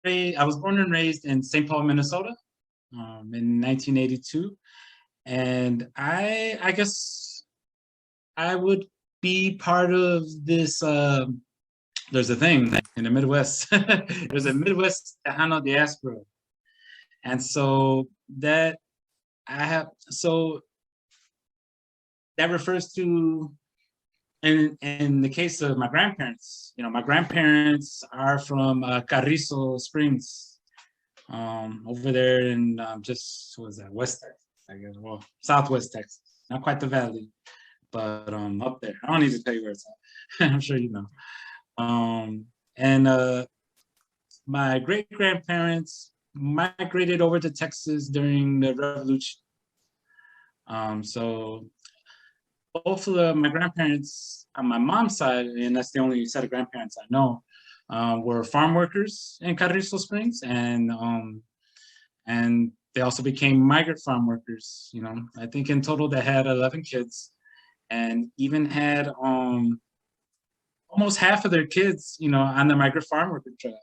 I was born and raised in St. Paul, Minnesota, in 1982, and I guess I would be part of this. There's a thing in the Midwest. There's a Midwest Tejano diaspora, and so that I have so that refers to in the case of my grandparents. My grandparents are from Carrizo Springs, over there in just what was that, West Texas, I guess. Well, Southwest Texas, not quite the valley, but up there. I don't need to tell you where it's at. I'm sure you know. And my great grandparents migrated over to Texas during the Revolution. So both of my grandparents on my mom's side, and that's the only set of grandparents I know, were farm workers in Carrizo Springs, and they also became migrant farm workers. I think in total they had 11 kids, and even had almost half of their kids, on the migrant farm worker trail.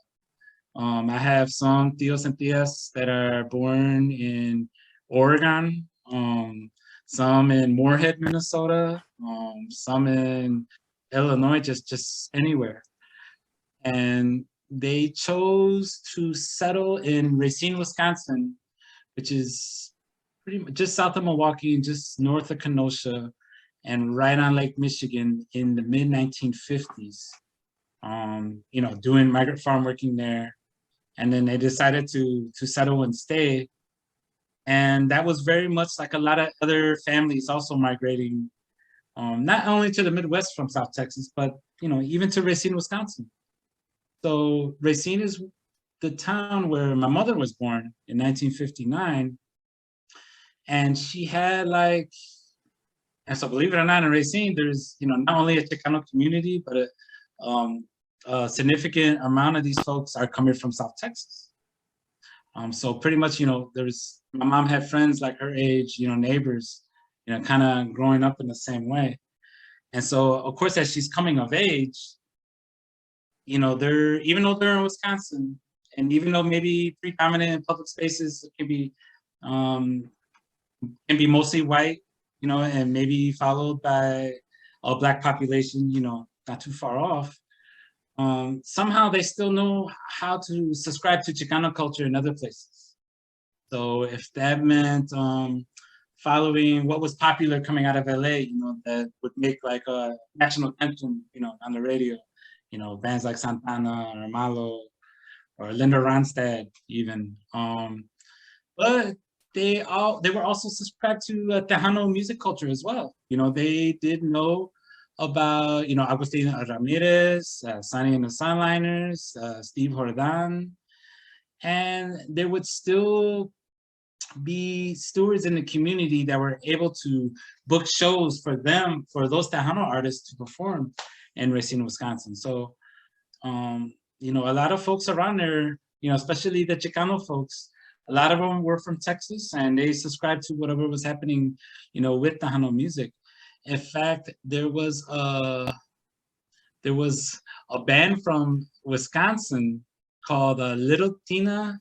I have some tios and tias that are born in Oregon, some in Moorhead, Minnesota, some in Illinois, just anywhere. And they chose to settle in Racine, Wisconsin, which is pretty much just south of Milwaukee and just north of Kenosha, and right on Lake Michigan in the mid 1950s. Doing migrant farm working there, and then they decided to settle and stay. And that was very much like a lot of other families also migrating, not only to the Midwest from South Texas, but even to Racine, Wisconsin. So Racine is the town where my mother was born in 1959, and she had and so believe it or not, in Racine, there's not only a Chicano community, but a significant amount of these folks are coming from South Texas. So pretty much, my mom had friends like her age, neighbors, kind of growing up in the same way. And so, of course, as she's coming of age, even though they're in Wisconsin, and even though maybe predominant in public spaces can be mostly white, and maybe followed by a Black population, not too far off. Somehow they still know how to subscribe to Chicano culture in other places. So if that meant following what was popular coming out of LA, that would make like a national anthem, on the radio, bands like Santana or Malo or Linda Ronstadt even. But they were also subscribed to Tejano music culture as well. They did know about, Agustin Ramirez, Sonny and the Sunliners, Steve Jordan, and there would still be stewards in the community that were able to book shows for those Tejano artists to perform in Racine, Wisconsin. So, a lot of folks around there, especially the Chicano folks, a lot of them were from Texas, and they subscribed to whatever was happening, with Tejano music. In fact, there was a band from Wisconsin called Little Tina